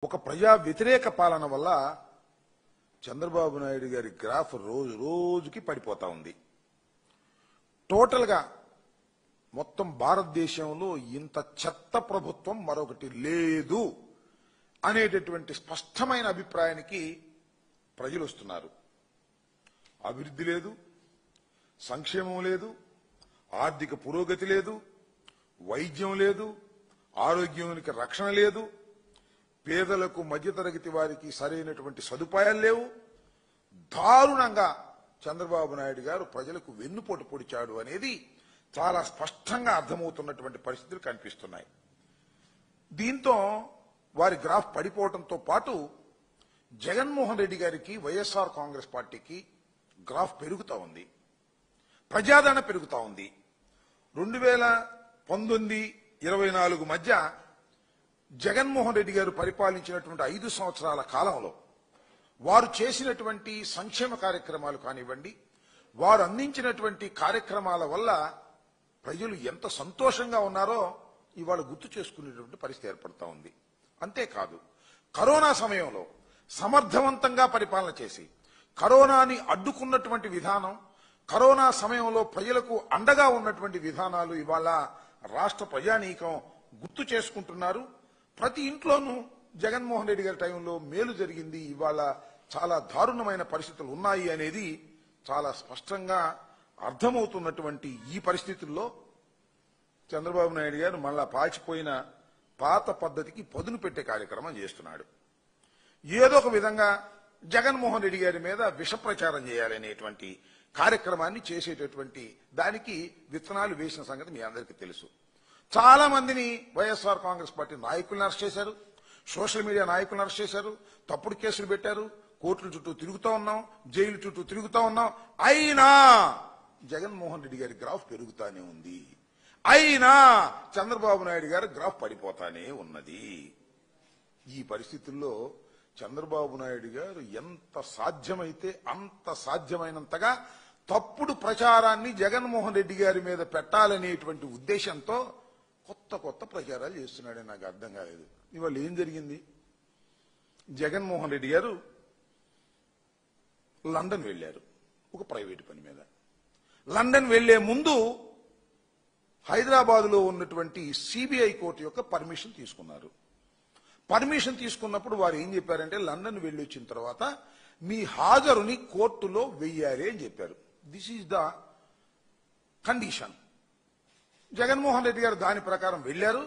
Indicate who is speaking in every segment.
Speaker 1: ఒక ప్రజా వ్యతిరేక పాలన వల్ల చంద్రబాబు నాయుడు గారి గ్రాఫ్ రోజు రోజుకి పడిపోతా ఉంది. టోటల్గా మొత్తం భారతదేశంలో ఇంత చెత్త ప్రభుత్వం మరొకటి లేదు అనేటటువంటి స్పష్టమైన అభిప్రాయానికి ప్రజలు వస్తున్నారు. అభివృద్ధి లేదు, సంక్షేమం లేదు, ఆర్థిక పురోగతి లేదు, వైద్యం లేదు, ఆరోగ్యానికి రక్షణ లేదు, పేదలకు మధ్యతరగతి వారికి సరైనటువంటి సదుపాయాలు లేవు. దారుణంగా చంద్రబాబు నాయుడు గారు ప్రజలకు వెన్నుపోటు పొడిచాడు అనేది చాలా స్పష్టంగా అర్థమవుతున్నటువంటి పరిస్థితులు కనిపిస్తున్నాయి. దీంతో వారి గ్రాఫ్ పడిపోవడంతో పాటు జగన్మోహన్ రెడ్డి గారికి వైఎస్ఆర్ కాంగ్రెస్ పార్టీకి గ్రాఫ్ పెరుగుతా ఉంది, ప్రజాదరణ పెరుగుతా ఉంది. 2019-24 మధ్య జగన్మోహన్ రెడ్డి గారు పరిపాలించినటువంటి 5 సంవత్సరాల కాలంలో వారు చేసినటువంటి సంక్షేమ కార్యక్రమాలు కానివ్వండి, వారు అందించినటువంటి కార్యక్రమాల వల్ల ప్రజలు ఎంత సంతోషంగా ఉన్నారో ఇవాళ గుర్తు చేసుకునేటువంటి పరిస్థితి ఏర్పడతా ఉంది. అంతేకాదు, కరోనా సమయంలో సమర్థవంతంగా పరిపాలన చేసి కరోనాని అడ్డుకున్నటువంటి విధానం, కరోనా సమయంలో ప్రజలకు అండగా ఉన్నటువంటి విధానాలు ఇవాళ రాష్ట్ర ప్రజానీకం గుర్తు చేసుకుంటున్నారు. ప్రతి ఇంట్లోనూ జగన్మోహన్ రెడ్డి గారి టైంలో మేలు జరిగింది, ఇవాళ చాలా దారుణమైన పరిస్థితులు ఉన్నాయి అనేది చాలా స్పష్టంగా అర్థమవుతున్నటువంటి ఈ పరిస్థితుల్లో చంద్రబాబు నాయుడు గారు మళ్ళా పాచిపోయిన పాత పద్ధతికి పదును పెట్టే కార్యక్రమం చేస్తున్నాడు. ఏదో ఒక విధంగా జగన్మోహన్ రెడ్డి గారి మీద విష ప్రచారం చేయాలనేటువంటి కార్యక్రమాన్ని చేసేటటువంటి దానికి విత్తనాలు వేసిన సంగతి మీ అందరికీ తెలుసు. చాలా మందిని వైఎస్ఆర్ కాంగ్రెస్ పార్టీ నాయకులను అరెస్ట్ చేశారు, సోషల్ మీడియా నాయకులను అరెస్ట్ చేశారు, తప్పుడు కేసులు పెట్టారు, కోర్టుల చుట్టూ తిరుగుతూ ఉన్నాం, జైలు చుట్టూ తిరుగుతూ ఉన్నాం. అయినా జగన్మోహన్ రెడ్డి గారి గ్రాఫ్ పెరుగుతానే ఉంది, అయినా చంద్రబాబు నాయుడు గారి గ్రాఫ్ పడిపోతానే ఉన్నది. ఈ పరిస్థితుల్లో చంద్రబాబు నాయుడు గారు ఎంత సాధ్యమైతే అంత సాధ్యమైనంతగా తప్పుడు ప్రచారాన్ని జగన్మోహన్ రెడ్డి గారి మీద పెట్టాలనేటువంటి ఉద్దేశంతో కొత్త కొత్త ప్రచారాలు చేస్తున్నాడని నాకు అర్థం కాలేదు. ఇవాళ ఏం జరిగింది? జగన్మోహన్ రెడ్డి గారు లండన్ వెళ్లారు ఒక ప్రైవేటు పని మీద. లండన్ వెళ్లే ముందు హైదరాబాద్లో ఉన్నటువంటి సిబిఐ కోర్టు యొక్క పర్మిషన్ తీసుకున్నారు. పర్మిషన్ తీసుకున్నప్పుడు వారు ఏం చెప్పారంటే, లండన్ వెళ్లి వచ్చిన తర్వాత మీ హాజరుని కోర్టులో వెయ్యాలి అని చెప్పారు. This is the condition. Jaganmohan Reddy గారు దాని ప్రకారం వెళ్లారు,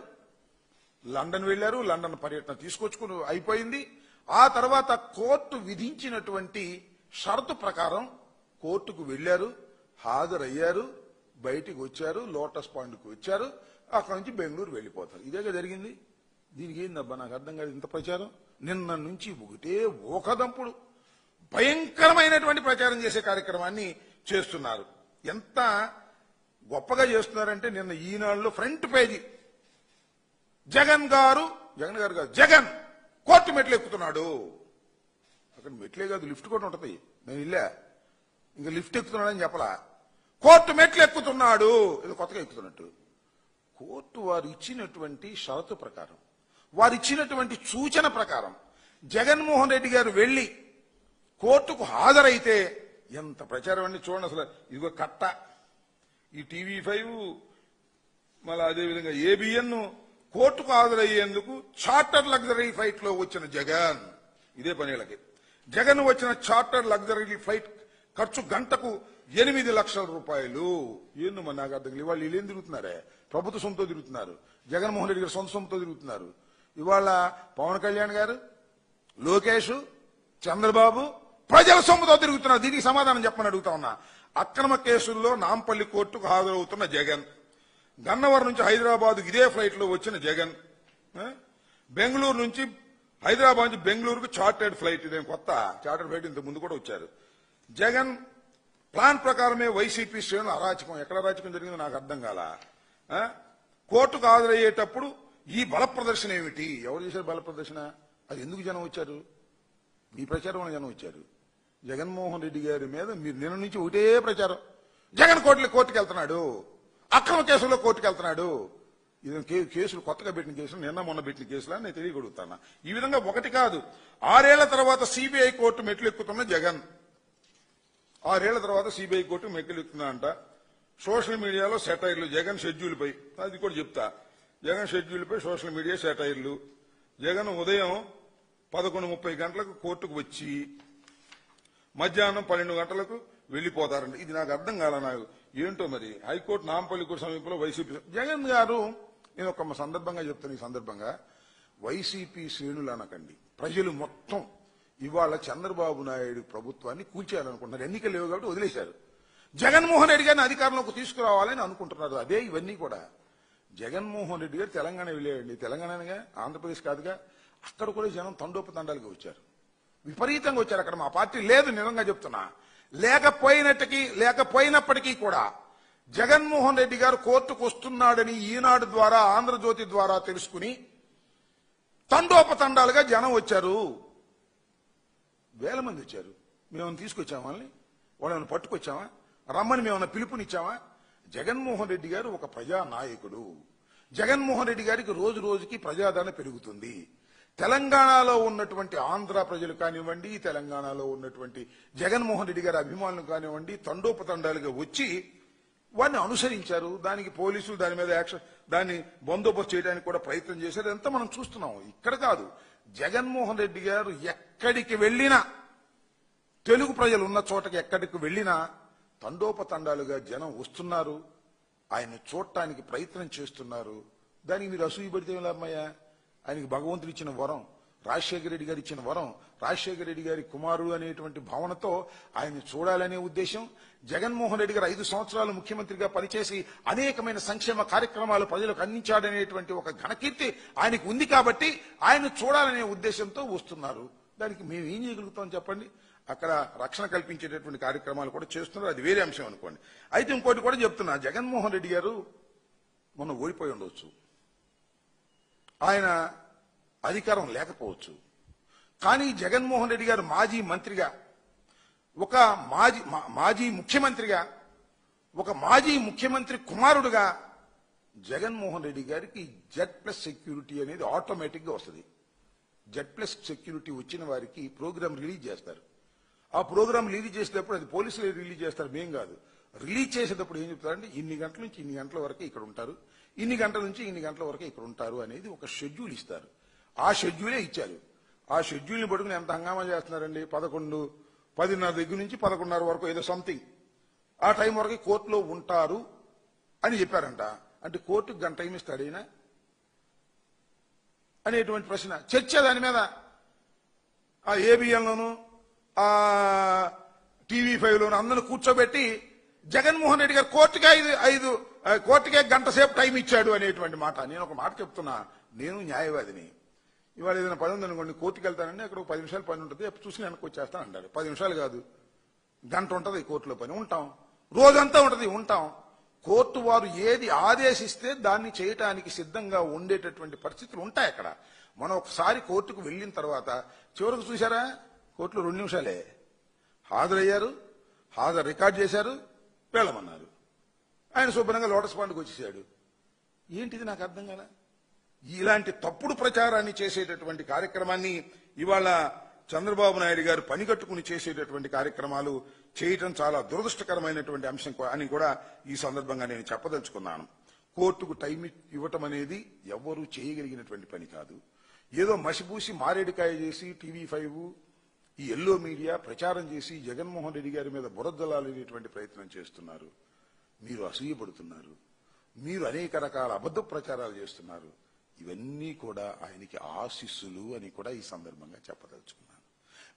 Speaker 1: లండన్ వెళ్లారు, లండన్ పర్యటన తీసుకొచ్చుకుని అయిపోయింది. ఆ తర్వాత కోర్టు విధించినటువంటి షరతు ప్రకారం కోర్టుకు వెళ్లారు, హాజరయ్యారు, బయటికి వచ్చారు, లోటస్ పాండ్కి వచ్చారు, అక్కడ నుంచి బెంగళూరు వెళ్లిపోతారు. ఇదేగా జరిగింది. దీనికి ఏందబ్బా నాకు అర్థం కాదు ఇంత ప్రచారం. నిన్న నుంచి ఒకటే ఓకదంపుడు భయంకరమైనటువంటి ప్రచారం చేసే కార్యక్రమాన్ని చేస్తున్నారు. ఎంత గొప్పగా చేస్తున్నారంటే, నిన్న ఈనాడులో ఫ్రంట్ పేజీ జగన్ గారు జగన్ కోర్టు మెట్లు ఎక్కుతున్నాడు. అక్కడ మెట్లే కాదు, లిఫ్ట్ కూడా ఉంటది. నేను ఇల్లే ఇంకా లిఫ్ట్ ఎక్కుతున్నాడని చెప్పలా, కోర్టు మెట్లు ఎక్కుతున్నాడు, ఇది కొత్తగా ఎక్కుతున్నట్టు. కోర్టు వారు ఇచ్చినటువంటి షరతు ప్రకారం, వారు ఇచ్చినటువంటి సూచన ప్రకారం జగన్మోహన్ రెడ్డి గారు వెళ్లి కోర్టుకు హాజరైతే ఎంత ప్రచారం అండి చూడండి. అసలు ఇదిగో కట్ట, ఈ టీవీ5 మళ్ళీ అదేవిధంగా ఏబిఎన్ కోర్టుకు హాజరయ్యేందుకు చార్టర్ లగ్జరీ ఫ్లైట్ లో వచ్చిన జగన్. ఇదే పనేళ్ళకి జగన్ వచ్చిన చార్టర్ లగ్జరీ ఫ్లైట్ ఖర్చు గంటకు 8 లక్షల రూపాయలు. ఏందో మరి నాకు అర్థం. ఇవాళ వీళ్ళేం తిరుగుతున్నారే, ప్రభుత్వ సొమ్ముతో తిరుగుతున్నారు, జగన్మోహన్ రెడ్డి గారు సొంత సొమ్ముతో తిరుగుతున్నారు. ఇవాళ పవన్ కళ్యాణ్ గారు, లోకేష్, చంద్రబాబు ప్రజల సొమ్ముతో తిరుగుతున్నారు. దీనికి సమాధానం చెప్పమని అడుగుతా ఉన్నా. అక్రమ కేసుల్లో నాంపల్లి కోర్టుకు హాజరవుతున్న జగన్, గన్నవరం నుంచి హైదరాబాద్ ఇదే ఫ్లైట్ లో వచ్చిన జగన్, బెంగళూరు నుంచి హైదరాబాద్ నుంచి బెంగళూరుకు చార్టర్డ్ ఫ్లైట్. ఇదేం కొత్త చార్టర్డ్ ఫ్లైట్, ఇంత ముందు కూడా వచ్చారు. జగన్ ప్లాన్ ప్రకారమే వైసీపీ శ్రేణులు అరాచకం. ఎక్కడ అరాచకం జరిగిందో నాకు అర్థం కాల. కోర్టుకు హాజరయ్యేటప్పుడు ఈ బల ప్రదర్శన ఏమిటి? ఎవరు చేశారు బల ప్రదర్శన? అది ఎందుకు జనం వచ్చారు? మీ ప్రచారం వల్ల జనం వచ్చారు. జగన్మోహన్ రెడ్డి గారి మీద మీరు నిన్న నుంచి ఒకటే ప్రచారం, జగన్ కోర్టుకి వెళ్తున్నాడు, అక్రమ కేసుల్లో కోర్టుకు వెళ్తున్నాడు. ఇది కేసులు కొత్తగా పెట్టిన కేసులు నిన్న మొన్న పెట్టిన కేసులు నేను తెలియగలుగుతాను. ఈ విధంగా ఒకటి కాదు 6 ఏళ్ల తర్వాత సిబిఐ కోర్టు మెట్లు ఎక్కుతున్న జగన్. 6 ఏళ్ల తర్వాత సిబిఐ కోర్టు మెట్లు ఎక్కుతుందంట. సోషల్ మీడియాలో సెటైర్లు జగన్ షెడ్యూల్ పై, అది కూడా చెప్తా. జగన్ షెడ్యూల్ పై సోషల్ మీడియా సెటైర్లు. జగన్ ఉదయం 11:30 గంటలకు కోర్టుకు వచ్చి మధ్యాహ్నం 12 గంటలకు వెళ్లిపోతారండి. ఇది నాకు అర్థం కాల. నాకు ఏంటో మరి హైకోర్టు నాంపల్లి కోర్టు సమీపంలో వైసీపీ జగన్ గారు, నేను ఒక సందర్భంగా చెప్తాను. ఈ సందర్భంగా వైసీపీ శ్రేణులు అనకండి, ప్రజలు మొత్తం ఇవాళ చంద్రబాబు నాయుడు ప్రభుత్వాన్ని కూల్చేయాలనుకుంటున్నారు. ఎన్నికలు లేవు కాబట్టి వదిలేశారు. జగన్మోహన్ రెడ్డి గారిని అధికారంలోకి తీసుకురావాలని అనుకుంటున్నారు. అదే ఇవన్నీ కూడా. జగన్మోహన్ రెడ్డి గారు తెలంగాణ వెళ్ళాడండి. తెలంగాణగా ఆంధ్రప్రదేశ్ కాదుగా. అక్కడ కూడా జనం తండోపతండాలుగా వచ్చారు, విపరీతంగా వచ్చారు. అక్కడ మా పార్టీ లేదు, నిజంగా చెప్తున్నా. లేకపోయినప్పటికీ కూడా జగన్మోహన్ రెడ్డి గారు కోర్టుకు వస్తున్నాడని ఈనాడు ద్వారా, ఆంధ్రజ్యోతి ద్వారా తెలుసుకుని తండోపతండాలుగా జనం వచ్చారు. వేల మంది వచ్చారు. మేమన్నా తీసుకొచ్చామా వాళ్ళని? వాళ్ళని పట్టుకొచ్చామా? రమ్మని మేమన్నా పిలుపునిచ్చామా? జగన్మోహన్ రెడ్డి గారు ఒక ప్రజానాయకుడు. జగన్మోహన్ రెడ్డి గారికి రోజు రోజుకి ప్రజాదరణ పెరుగుతుంది. తెలంగాణలో ఉన్నటువంటి ఆంధ్ర ప్రజలు కానివ్వండి, తెలంగాణలో ఉన్నటువంటి జగన్మోహన్ రెడ్డి గారి అభిమానులు కానివ్వండి, తండోపతండాలుగా వచ్చి వారిని అనుసరించారు. దానికి పోలీసులు దాని మీద యాక్షన్, దాన్ని బందోబస్తు చేయడానికి కూడా ప్రయత్నం చేశారు. ఎంత మనం చూస్తున్నాం. ఇక్కడ కాదు, జగన్మోహన్ రెడ్డి గారు ఎక్కడికి వెళ్ళినా, తెలుగు ప్రజలు ఉన్న చోటకి ఎక్కడికి వెళ్ళినా తండోపతండాలుగా జనం వస్తున్నారు. ఆయన చూడటానికి ప్రయత్నం చేస్తున్నారు. దానికి మీరు అసూయపడితే లాభమయ్యా? ఆయనకి భగవంతుడు ఇచ్చిన వరం, రాజశేఖర రెడ్డి గారు ఇచ్చిన వరం, రాజశేఖర రెడ్డి గారి కుమారుడు అనేటువంటి భావనతో ఆయన చూడాలనే ఉద్దేశం. జగన్మోహన్ రెడ్డి గారు 5 సంవత్సరాలు ముఖ్యమంత్రిగా పనిచేసి అనేకమైన సంక్షేమ కార్యక్రమాలు ప్రజలకు అందించాడనేటువంటి ఒక ఘనకీర్తి ఆయనకు ఉంది కాబట్టి ఆయన చూడాలనే ఉద్దేశంతో వస్తున్నారు. దానికి మేము ఏం చేయగలుగుతాం చెప్పండి? అక్కడ రక్షణ కల్పించేటటువంటి కార్యక్రమాలు కూడా చేస్తున్నారు. అది వేరే అంశం అనుకోండి. అయితే ఇంకోటి కూడా చెప్తున్నా, జగన్మోహన్ రెడ్డి గారు మొన్న ఓడిపోయి ఉండవచ్చు, ఆయన అధికారం లేకపోవచ్చు. కానీ జగన్మోహన్ రెడ్డి గారు మాజీ మంత్రిగా, ఒక మాజీ ముఖ్యమంత్రిగా, ఒక మాజీ ముఖ్యమంత్రి కుమారుడుగా జగన్మోహన్ రెడ్డి గారికి Z+ సెక్యూరిటీ అనేది ఆటోమేటిక్ గా వస్తుంది. Z+ సెక్యూరిటీ వచ్చిన వారికి ప్రోగ్రామ్ రిలీజ్ చేస్తారు. ఆ ప్రోగ్రామ్ రిలీజ్ చేసేటప్పుడు అది పోలీసులు రిలీజ్ చేస్తారు, మేం కాదు. రిలీజ్ చేసేటప్పుడు ఏం చెప్తారంటే ఇన్ని గంటల నుంచి ఇన్ని గంటల వరకు ఇక్కడ ఉంటారు, ఇన్ని గంటల నుంచి ఇన్ని గంటల వరకు ఇక్కడ ఉంటారు అనేది ఒక షెడ్యూల్ ఇస్తారు. ఆ షెడ్యూలే ఇచ్చారు. ఆ షెడ్యూల్ని పట్టుకుని ఎంత హంగామా చేస్తున్నారండి. 10:30 దగ్గర నుంచి 11:30 వరకు ఏదో సంథింగ్ ఆ టైం వరకు కోర్టులో ఉంటారు అని చెప్పారంట. అంటే కోర్టుకు గంట టైం ఇస్తాడైనా అనేటువంటి ప్రశ్న, చర్చ దాని మీద. ఆ ఏబిఎన్లోను, ఆ TV5లోను అందరూ కూర్చోబెట్టి జగన్మోహన్ రెడ్డి గారు కోర్టుకే గంట సేపు టైం ఇచ్చాడు అనేటువంటి మాట. నేను ఒక మాట చెప్తున్నా, నేను న్యాయవాదిని. ఇవాళ ఏదైనా పని ఉందనుకోండి, కోర్టుకు వెళ్తానండి, అక్కడ 10 నిమిషాలు పని ఉంటుంది, చూసి వెనక్కి వచ్చేస్తాను అంటాడు. 10 నిమిషాలు కాదు, గంట ఉంటుంది కోర్టులో పని. ఉంటాం, రోజంతా ఉంటుంది, ఉంటాం. కోర్టు వారు ఏది ఆదేశిస్తే దాన్ని చేయటానికి సిద్ధంగా ఉండేటటువంటి పరిస్థితులు ఉంటాయి అక్కడ. మనం ఒకసారి కోర్టుకు వెళ్ళిన తర్వాత చివరికి చూసారా, కోర్టులో 2 నిమిషాలే హాజరయ్యారు, హాజరు రికార్డ్ చేశారు, వెళ్ళమన్నారు. ఆయన శుభ్రంగా లోటస్ పాండ్కి వచ్చేసాడు. ఏంటిది నాకు అర్థం కాల. ఇలాంటి తప్పుడు ప్రచారాన్ని చేసేటటువంటి కార్యక్రమాన్ని ఇవాళ చంద్రబాబు నాయుడు గారు పనిగట్టుకుని చేసేటటువంటి కార్యక్రమాలు చేయటం చాలా దురదృష్టకరమైనటువంటి అంశం అని కూడా ఈ సందర్భంగా నేను చెప్పదలుచుకున్నాను. కోర్టుకు టైం ఇవ్వటం అనేది ఎవ్వరూ చేయగలిగినటువంటి పని కాదు. ఏదో మసిపూసి మారేడుకాయ చేసి TV5 ఈ ఎల్లో మీడియా ప్రచారం చేసి జగన్మోహన్ రెడ్డి గారి మీద బురదలాలనేటువంటి ప్రయత్నం చేస్తున్నారు. మీరు అసూయపడుతున్నారు, మీరు అనేక రకాల అబద్ధ ప్రచారాలు చేస్తున్నారు. ఇవన్నీ కూడా ఆయనకి ఆశీస్సులు అని కూడా ఈ సందర్భంగా చెప్పదలుచుకున్నాను.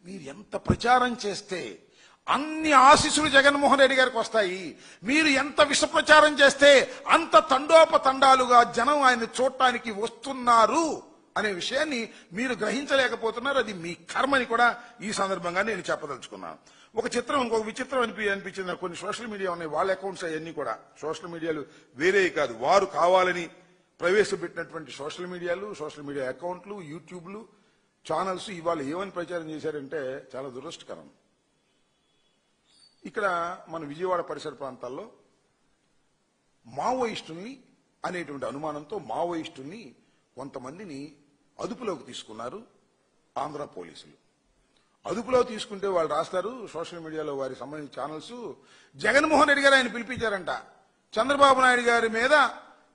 Speaker 1: మీరు ఎంత ప్రచారం చేస్తే అన్ని ఆశీస్సులు జగన్మోహన్ రెడ్డి గారికి వస్తాయి. మీరు ఎంత విష ప్రచారం చేస్తే అంత తండోపతండాలుగా జనం ఆయన చూడటానికి వస్తున్నారు అనే విషయాన్ని మీరు గ్రహించలేకపోతున్నారు. అది మీ కర్మని కూడా ఈ సందర్భంగా నేను చెప్పదలుచుకున్నాను. ఒక చిత్రం, ఇంకొక విచిత్రం అనిపించింది. కొన్ని సోషల్ మీడియా ఉన్నాయి, వాళ్ళ అకౌంట్స్ అవన్నీ కూడా సోషల్ మీడియాలు వేరే కాదు, వారు కావాలని ప్రవేశపెట్టినటువంటి సోషల్ మీడియాలు, సోషల్ మీడియా అకౌంట్లు, యూట్యూబ్లు, ఛానల్స్ ఇవాళ ఏమని ప్రచారం చేశారంటే చాలా దురదృష్టకరం. ఇక్కడ మన విజయవాడ పరిసర ప్రాంతాల్లో మావోయిస్టుల్ని అనేటువంటి అనుమానంతో మావోయిస్టుల్ని కొంతమందిని అదుపులోకి తీసుకున్నారు ఆంధ్ర పోలీసులు. అదుపులో తీసుకుంటే వాళ్ళు రాస్తారు సోషల్ మీడియాలో వారికి సంబంధించిన ఛానల్స్, జగన్మోహన్ రెడ్డి గారు ఆయన పిలిపించారంట, చంద్రబాబు నాయుడు గారి మీద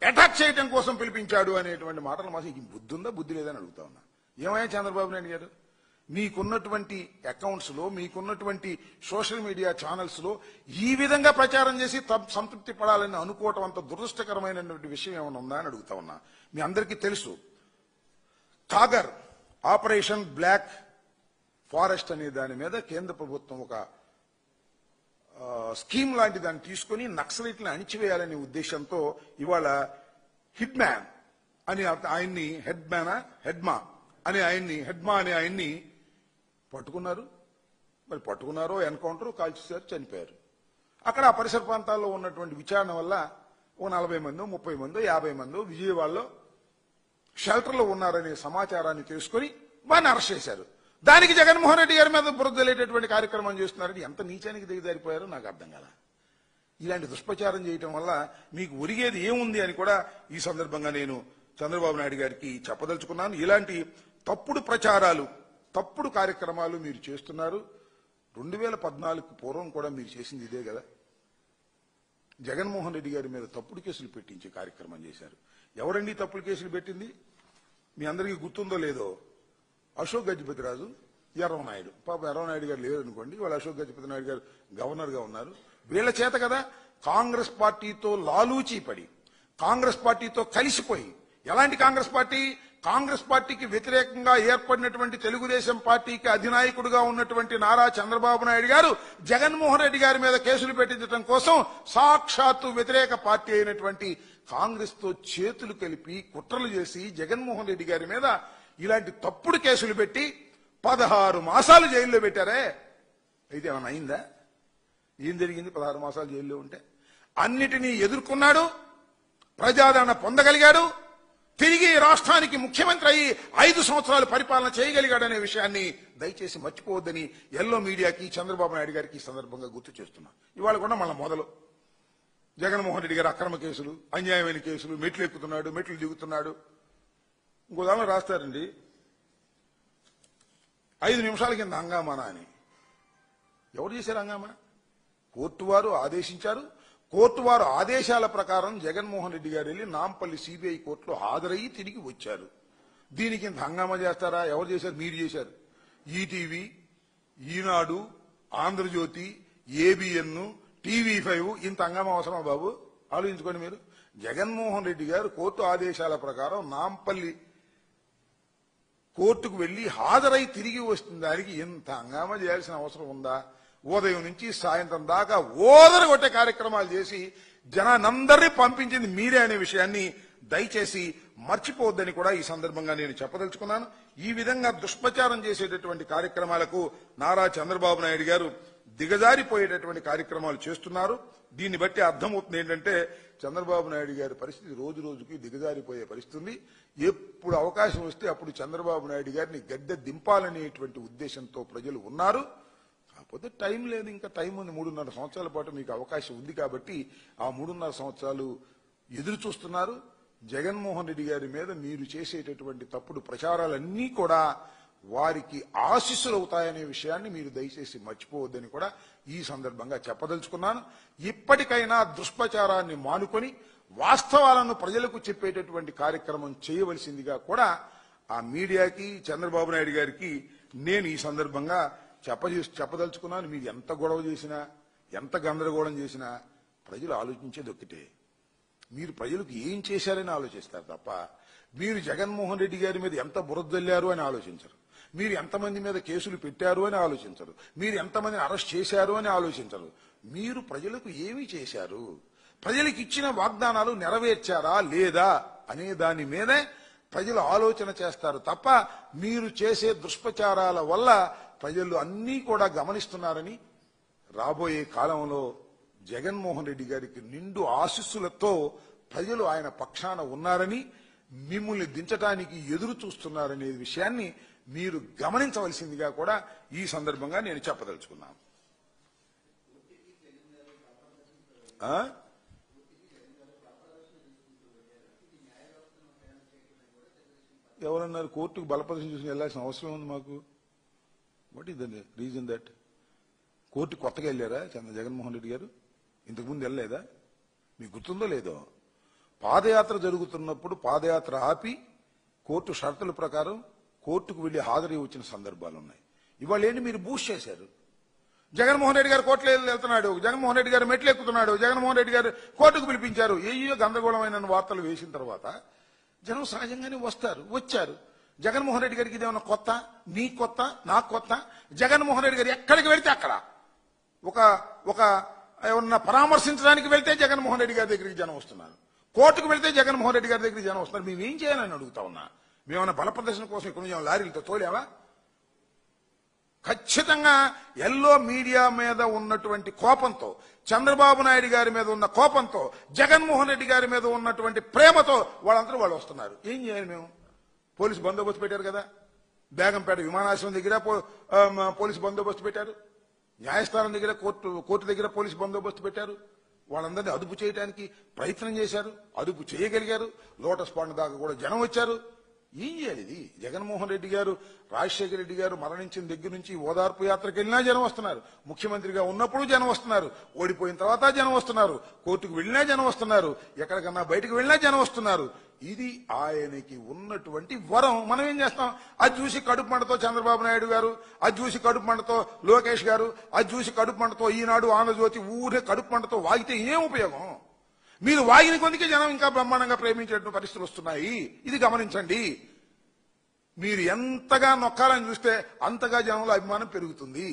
Speaker 1: అటాక్ చేయడం కోసం పిలిపించాడు అనేటువంటి మాటలు మాకు ఈ బుద్ధి ఉందా బుద్ధి లేదని అడుగుతా ఉన్నా. ఏమయ్యా చంద్రబాబు నాయుడు గారు, మీకున్నటువంటి అకౌంట్స్ లో మీకున్నటువంటి సోషల్ మీడియా ఛానల్స్ లో ఈ విధంగా ప్రచారం చేసి సంతృప్తి పడాలని అనుకోవటం అంత దురదృష్టకరమైనటువంటి విషయం ఏమైనా ఉందా అని అడుగుతా ఉన్నా. మీ అందరికీ తెలుసు కాగర్ ఆపరేషన్ బ్లాక్ ఫారెస్ట్ అనే దాని మీద కేంద్ర ప్రభుత్వం ఒక స్కీమ్ లాంటి దాన్ని తీసుకుని నక్సలైట్లను అణిచివేయాలనే ఉద్దేశంతో ఇవాళ హెడ్మా అనే ఆయన్ని పట్టుకున్నారు. మరి పట్టుకున్నారో ఎన్కౌంటర్ కాల్చేశారు, చనిపోయారు. అక్కడ ఆ పరిసర ప్రాంతాల్లో ఉన్నటువంటి విచారణ వల్ల ఓ 40 మందో 30 మందో 50 మందో విజయవాడలో షెల్టర్లో ఉన్నారనే సమాచారాన్ని తెలుసుకుని వారిని అరెస్ట్ చేశారు. దానికి జగన్మోహన్ రెడ్డి గారి మీద బురదలేటటువంటి కార్యక్రమం చేస్తున్నారని ఎంత నీచానికి దిగజారిపోయారో నాకు అర్థం కాల. ఇలాంటి దుష్ప్రచారం చేయటం వల్ల మీకు ఒరిగేది ఏముంది అని కూడా ఈ సందర్భంగా నేను చంద్రబాబు నాయుడు గారికి చెప్పదలుచుకున్నాను. ఇలాంటి తప్పుడు ప్రచారాలు తప్పుడు కార్యక్రమాలు మీరు చేస్తున్నారు. 2014 పూర్వం కూడా మీరు చేసింది ఇదే కదా. జగన్మోహన్ రెడ్డి గారి మీద తప్పుడు కేసులు పెట్టించే కార్యక్రమం చేశారు. ఎవరండి తప్పుడు కేసులు పెట్టింది? మీ అందరికీ గుర్తుందో లేదో, అశోక్ గజపతిరాజు, ఎర్రవనాయుడు. పాప ఎర్రవనాయుడు గారు లేరు అనుకోండి, వాళ్ళు అశోక్ గజపతి నాయుడు గారు గవర్నర్ గా ఉన్నారు. వీళ్ల చేత కదా కాంగ్రెస్ పార్టీతో లాలూచీ పడి కాంగ్రెస్ పార్టీతో కలిసిపోయి, ఎలాంటి కాంగ్రెస్ పార్టీ? కాంగ్రెస్ పార్టీకి వ్యతిరేకంగా ఏర్పడినటువంటి తెలుగుదేశం పార్టీకి అధినాయకుడుగా ఉన్నటువంటి నారా చంద్రబాబు నాయుడు గారు జగన్మోహన్ రెడ్డి గారి మీద కేసులు పెట్టించడం కోసం సాక్షాత్తు వ్యతిరేక పార్టీ అయినటువంటి కాంగ్రెస్ తో చేతులు కలిపి కుట్రలు చేసి జగన్మోహన్ రెడ్డి గారి మీద ఇలాంటి తప్పుడు కేసులు పెట్టి 16 మాసాలు జైల్లో పెట్టారే. అయితే ఏమైనా అయిందా? ఏం జరిగింది 16 మాసాలు జైల్లో ఉంటే? అన్నిటినీ ఎదుర్కొన్నాడు, ప్రజాదరణ పొందగలిగాడు, తిరిగి రాష్ట్రానికి ముఖ్యమంత్రి అయ్యి 5 సంవత్సరాలు పరిపాలన చేయగలిగాడనే విషయాన్ని దయచేసి మర్చిపోవద్దని ఎల్లో మీడియాకి చంద్రబాబు నాయుడు గారికి ఈ సందర్భంగా గుర్తు చేస్తున్నా. ఇవాళ కూడా మళ్ళీ మొదలు జగన్మోహన్ రెడ్డి గారు అక్రమ కేసులు, అన్యాయమైన కేసులు, మెట్లు ఎక్కుతున్నాడు, మెట్లు దిగుతున్నాడు. ఇంకోదామ రాస్తారండి 5 నిమిషాల కింద హంగామానా అని. ఎవరు చేశారు హంగామా? కోర్టు వారు ఆదేశించారు. కోర్టు వారు ఆదేశాల ప్రకారం జగన్మోహన్ రెడ్డి గారు వెళ్లి నాంపల్లి సిబిఐ కోర్టులో హాజరయ్యి తిరిగి వచ్చారు. దీనికి ఇంత హంగామా చేస్తారా? ఎవరు చేశారు? మీరు చేశారు. ఈటీవీ, ఈనాడు, ఆంధ్రజ్యోతి, ఏబిఎన్, టీవీ5 ఇంత హంగామా అవసరమా బాబు? ఆలోచించుకోండి మీరు. జగన్మోహన్ రెడ్డి గారు కోర్టు ఆదేశాల ప్రకారం నాంపల్లి కోర్టుకు వెళ్లి హాజరై తిరిగి వస్తున్న దానికి ఇంత హంగామా చేయాల్సిన అవసరం ఉందా? ఉదయం నుంచి సాయంత్రం దాకా ఓదరగొట్టే కార్యక్రమాలు చేసి జనానందరినీ పంపించింది మీరే అనే విషయాన్ని దయచేసి మర్చిపోవద్దని కూడా ఈ సందర్భంగా నేను చెప్పదలుచుకున్నాను. ఈ విధంగా దుష్ప్రచారం చేసేటటువంటి కార్యక్రమాలకు నారా చంద్రబాబు నాయుడు గారు దిగజారిపోయేటటువంటి కార్యక్రమాలు చేస్తున్నారు. దీన్ని బట్టి అర్థమవుతుంది ఏంటంటే చంద్రబాబు నాయుడు గారి పరిస్థితి రోజు రోజుకి దిగజారిపోయే పరిస్థితి. ఎప్పుడు అవకాశం వస్తే అప్పుడు చంద్రబాబు నాయుడు గారిని గద్దె దింపాలనేటువంటి ఉద్దేశంతో ప్రజలు ఉన్నారు. కాకపోతే టైం లేదు, ఇంకా టైం ఉంది. 3.5 సంవత్సరాల పాటు మీకు అవకాశం ఉంది కాబట్టి ఆ 3.5 సంవత్సరాలు ఎదురు చూస్తున్నారు. జగన్మోహన్ రెడ్డి గారి మీద మీరు చేసేటటువంటి తప్పుడు ప్రచారాలన్నీ కూడా వారికి ఆశీస్సులు అవుతాయనే విషయాన్ని మీరు దయచేసి మర్చిపోవద్దని కూడా ఈ సందర్భంగా చెప్పదలుచుకున్నాను. ఇప్పటికైనా దుష్ప్రచారాన్ని మానుకొని వాస్తవాలను ప్రజలకు చెప్పేటటువంటి కార్యక్రమం చేయవలసిందిగా కూడా ఆ మీడియాకి చంద్రబాబు నాయుడు గారికి నేను ఈ సందర్భంగా చెప్పదలుచుకున్నాను. మీరు ఎంత గొడవ చేసినా ఎంత గందరగోళం చేసినా ప్రజలు ఆలోచించేది ఒక్కటే, మీరు ప్రజలకు ఏం చేశారని ఆలోచిస్తారు తప్ప మీరు జగన్మోహన్ రెడ్డి గారి మీద ఎంత బురదల్లారు అని ఆలోచించరు. మీరు ఎంతమంది మీద కేసులు పెట్టారు అని ఆలోచించరు. మీరు ఎంతమందిని అరెస్ట్ చేశారు అని ఆలోచించరు. మీరు ప్రజలకు ఏమి చేశారు, ప్రజలకు ఇచ్చిన వాగ్దానాలు నెరవేర్చారా లేదా అనే దాని మీదే ప్రజలు ఆలోచన చేస్తారు తప్ప మీరు చేసే దుష్ప్రచారాల వల్ల ప్రజలు అన్నీ కూడా గమనిస్తున్నారని, రాబోయే కాలంలో జగన్మోహన్ రెడ్డి గారికి నిండు ఆశీస్సులతో ప్రజలు ఆయన పక్షాన ఉన్నారని, మిమ్మల్ని దించడానికి ఎదురు చూస్తున్నారనే విషయాన్ని మీరు గమనించవలసిందిగా కూడా ఈ సందర్భంగా నేను చెప్పదలుచుకున్నాను. ఎవరన్నారు కోర్టుకు బలప్రదర్శన చూసుకుని వెళ్లాల్సిన అవసరం ఉంది మాకు? What is the reason that? Court కొత్తగా వెళ్ళారా జగన్మోహన్ రెడ్డి గారు? ఇంతకుముందు వెళ్ళలేదా? మీకు గుర్తుందో లేదో? పాదయాత్ర జరుగుతున్నప్పుడు పాదయాత్ర ఆపి కోర్టు షరతుల ప్రకారం కోర్టుకు వెళ్లి హాజరు వచ్చిన సందర్భాలు ఉన్నాయి. ఇవాళ ఏంటి మీరు బూస్ట్ చేశారు? జగన్మోహన్ రెడ్డి గారు కోర్టులో వెళ్తున్నాడు, జగన్మోహన్ రెడ్డి గారు మెట్లు ఎక్కుతున్నాడు, జగన్మోహన్ రెడ్డి గారు కోర్టుకు పిలిపించారు. ఏయో గందరగోళమైన వార్తలు వేసిన తర్వాత జనం సహజంగానే వచ్చారు. జగన్మోహన్ రెడ్డి గారికి ఇదేమన్నా కొత్త? నీ కొత్త, నాకు కొత్త? జగన్మోహన్ రెడ్డి గారు ఎక్కడికి వెళ్తే అక్కడ ఒక ఏమన్నా పరామర్శించడానికి వెళ్తే జగన్మోహన్ రెడ్డి గారి దగ్గరికి జనం వస్తున్నారు, కోర్టుకు వెళ్తే జగన్మోహన్ రెడ్డి గారి దగ్గరికి జనం వస్తున్నారు. మేమేం చేయాలని అడుగుతా ఉన్నా. మేమన్నా బల ప్రదర్శన కోసం ఇక్కడ లారీలతో తోలేవా? ఖచ్చితంగా ఎల్లో మీడియా మీద ఉన్నటువంటి కోపంతో, చంద్రబాబు నాయుడు గారి మీద ఉన్న కోపంతో, జగన్మోహన్ రెడ్డి గారి మీద ఉన్నటువంటి ప్రేమతో వాళ్ళందరూ వాళ్ళు వస్తున్నారు. ఏం చేయాలి మేము? పోలీసు బందోబస్తు పెట్టారు కదా, బేగంపేట విమానాశ్రయం దగ్గర పోలీసు బందోబస్తు పెట్టారు, న్యాయస్థానం దగ్గర కోర్టు దగ్గర పోలీసు బందోబస్తు పెట్టారు. వాళ్ళందరినీ అదుపు చేయడానికి ప్రయత్నం చేశారు, అదుపు చేయగలిగారు. లోటస్ పాండ్ దాకా కూడా జనం వచ్చారు. ఏం చేయాలి ఇది? జగన్మోహన్ రెడ్డి గారు, రాజశేఖర రెడ్డి గారు మరణించిన దగ్గర నుంచి ఓదార్పు యాత్రకు వెళ్ళినా జనం వస్తున్నారు, ముఖ్యమంత్రిగా ఉన్నప్పుడు జనం వస్తున్నారు, ఓడిపోయిన తర్వాత జనం వస్తున్నారు, కోర్టుకు వెళ్ళినా జనం వస్తున్నారు, ఎక్కడికన్నా బయటకు వెళ్ళినా జనం వస్తున్నారు. ఇది ఆయనకి ఉన్నటువంటి వరం. మనం ఏం చేస్తాం? అది చూసి కడుపు మంటతో చంద్రబాబు నాయుడు గారు, అది చూసి కడుపు మంటతో లోకేష్ గారు, అది చూసి కడుపు మంటతో ఈనాడు, ఆంధ్రజ్యోతి ఊరే కడుపు మంటతో వాగితే ఏం ఉపయోగం? మీరు వాగిన కొందికే జనం ఇంకా బ్రహ్మాండంగా ప్రేమించేటువంటి పరిస్థితులు వస్తున్నాయి. ఇది గమనించండి. మీరు ఎంతగా నొక్కాలని చూస్తే అంతగా జనంలో అభిమానం పెరుగుతుంది.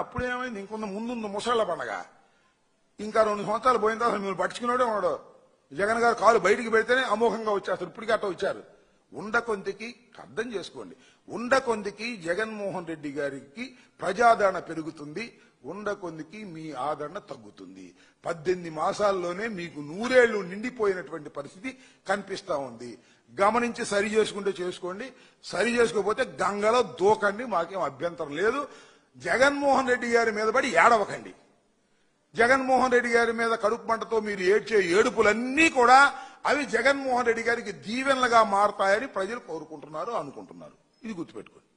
Speaker 1: అప్పుడేమైంది? ఇంకొంత ముందుంది ముసళ్ల పండగ. ఇంకా 2 సంవత్సరాలు పోయిన తర్వాత మీరు పట్టించుకున్నాడే ఉన్నాడు. జగన్ గారు కాలు బయటికి పెడితేనే అమోఘంగా వచ్చేస్తారు. ఇప్పటికీ అట్లా వచ్చారు. ఉండకొందికి అర్థం చేసుకోండి, ఉండకొందికి జగన్మోహన్ రెడ్డి గారికి ప్రజాదరణ పెరుగుతుంది, ఉండకొందికి మీ ఆదరణ తగ్గుతుంది. 18 మాసాల్లోనే మీకు 100 ఏళ్లు నిండిపోయినటువంటి పరిస్థితి కనిపిస్తా ఉంది. గమనించి సరి చేసుకుంటే చేసుకోండి, సరి చేసుకోకపోతే గంగలో దూకండి, మాకేం అభ్యంతరం లేదు. జగన్మోహన్ రెడ్డి గారి మీద పడి ఏడవకండి. జగన్మోహన్ రెడ్డి గారి మీద కడుపు మంటతో మీరు ఏడ్చే ఏడుపులన్నీ కూడా అవి జగన్మోహన్ రెడ్డి గారికి దీవెనలుగా మారతాయని ప్రజలు కోరుకుంటున్నారు, అనుకుంటున్నారు. ఇది గుర్తుపెట్టుకోండి.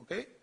Speaker 1: ఓకే.